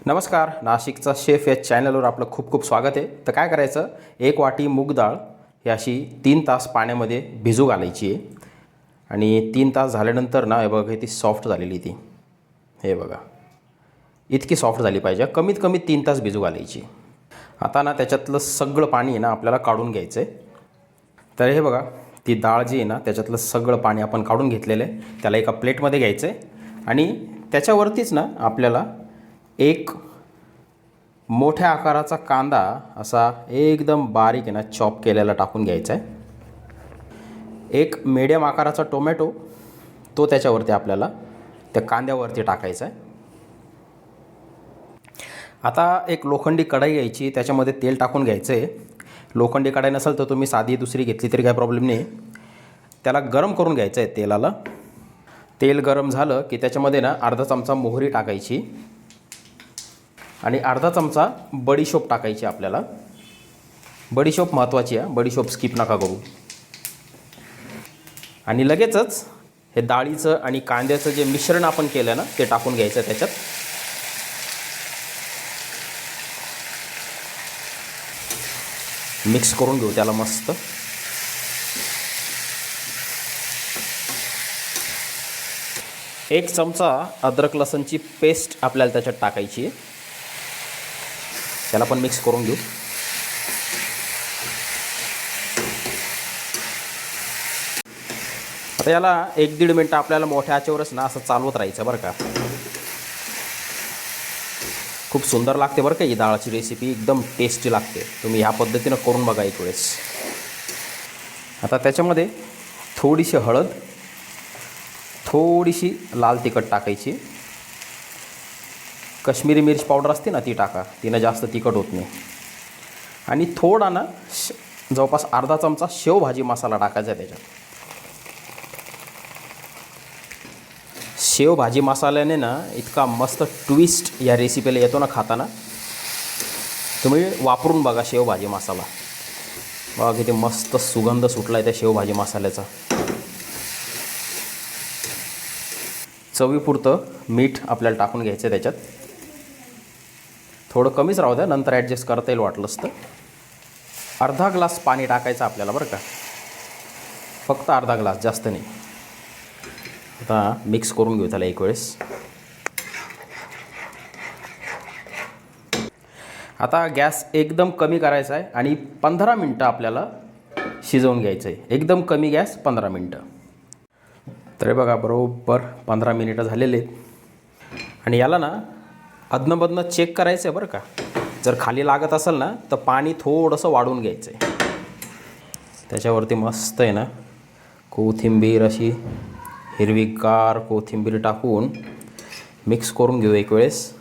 नमस्कार, नाशिकचा शेफ या चॅनलवर आपलं खूप खूप स्वागत आहे. तर काय करायचं, एक वाटी मूग डाळ ही अशी 3 तास पाण्यामध्ये भिजू घालायची आहे. आणि 3 तास झाल्यानंतर ना हे बघा ती सॉफ्ट झालेली ती, हे बघा इतकी सॉफ्ट झाली पाहिजे. कमीत कमी 3 तास भिजू घालायची. आता ना त्याच्यातलं सगळं पाणी आहे ना आपल्याला काढून घ्यायचं आहे. तर हे बघा ती डाळ जी आहे ना त्याच्यातलं सगळं पाणी आपण काढून घेतलेलं आहे. त्याला एका प्लेटमध्ये घ्यायचं आहे आणि त्याच्यावरतीच ना आपल्याला एक मोठ्या आकाराचा कांदा असा एकदम बारीक आहे ना चॉप केलेला टाकून घ्यायचा आहे. एक मीडियम आकाराचा टोमॅटो तो त्याच्यावरती आपल्याला त्या कांद्यावरती टाकायचा आहे. आता एक लोखंडी कढई घ्यायची, त्याच्यामध्ये तेल टाकून घ्यायचं आहे. लोखंडी कढई नसेल तर तुम्ही साधी दुसरी घेतली तरी काही प्रॉब्लेम नाही. त्याला गरम करून घ्यायचं आहे तेलाला. तेल गरम झालं की त्याच्यामध्ये ना अर्धा चमचा मोहरी टाकायची आणि अर्धा चमचा बडीशोप टाकायची आपल्याला. बडीशोप महत्त्वाची आहे, बडीशोप स्किप नका करू. आणि लगेचच हे डाळीचं आणि कांद्याचं जे मिश्रण आपण केलं ना ते टाकून घ्यायचं त्याच्यात. मिक्स करून घेऊ त्याला मस्त. एक चमचा अद्रक लसूणची पेस्ट आपल्याला त्याच्यात टाकायची आहे. त्याला पण मिक्स करून घेऊ. आता याला 1-1.5 मिनटं आपल्याला मोठ्या आचेवरच ना असं चालवत राहायचं बरं का. खूप सुंदर लागते बरं का ही डाळाची रेसिपी, एकदम टेस्टी लागते. तुम्ही ह्या पद्धतीनं करून बघा एक वेळेस. आता त्याच्यामध्ये थोडीशी हळद, थोडीशी लाल तिखट टाकायची. काश्मीरी मिरची पावडर असते ना ती टाका, तिनं जास्त तिखट होत नाही. आणि थोडा ना जवळपास अर्धा चमचा शेवभाजी मसाला टाकायचा त्याच्यात. शेवभाजी मसाल्याने ना इतका मस्त ट्विस्ट या रेसिपीला येतो ना खाताना. तुम्ही वापरून बघा शेवभाजी मसाला. बघा किती मस्त सुगंध सुटला आहे त्या शेवभाजी मसाल्याचा. चवीपुरतं मीठ आपल्याला टाकून घ्यायचं आहे त्याच्यात. थोडं कमीच राहू द्या, नंतर ॲडजस्ट करता येईल वाटलंच तर. अर्धा ग्लास पाणी टाकायचं आपल्याला बरं का, फक्त अर्धा ग्लास, जास्त नाही. आता मिक्स करून घेऊ त्याला एक वेळेस. आता गॅस एकदम कमी करायचा आहे आणि 15 मिनटं आपल्याला शिजवून घ्यायचं आहे. एकदम कमी गॅस 15 मिनटं. तर बघा बरोबर 15 मिनिटं झालेले आहेत. आणि याला ना अधनंमधनं चेक करायचं आहे बरं का. जर खाली लागत असेल ना तर पाणी थोडंसं वाढवून घ्यायचं आहे. त्याच्यावरती मस्त आहे ना कोथिंबीर, अशी हिरवीगार कोथिंबीर टाकून मिक्स करून घेऊ एक वेळेस.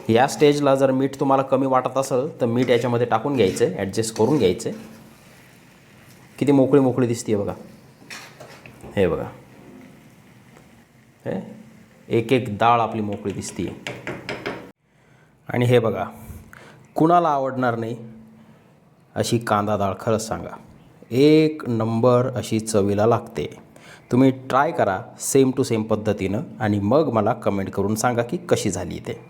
या स्टेजला जर मीठ तुम्हाला कमी वाटत असेल तर मीठ याच्यामध्ये टाकून घ्यायचं आहे, ॲडजस्ट करून घ्यायचं आहे. किती मोकळी मोकळी दिसते बघा, हे बघा. हे एक एक डाळ आपली मोकळी दिसते. आणि हे बघा, कुणाला आवडणार नाही अशी कांदा डाळ, खरंच सांगा. एक नंबर अशी चवीला लागते. तुम्ही ट्राय करा सेम टू सेम पद्धतीनं आणि मग मला कमेंट करून सांगा की कशी झाली ते.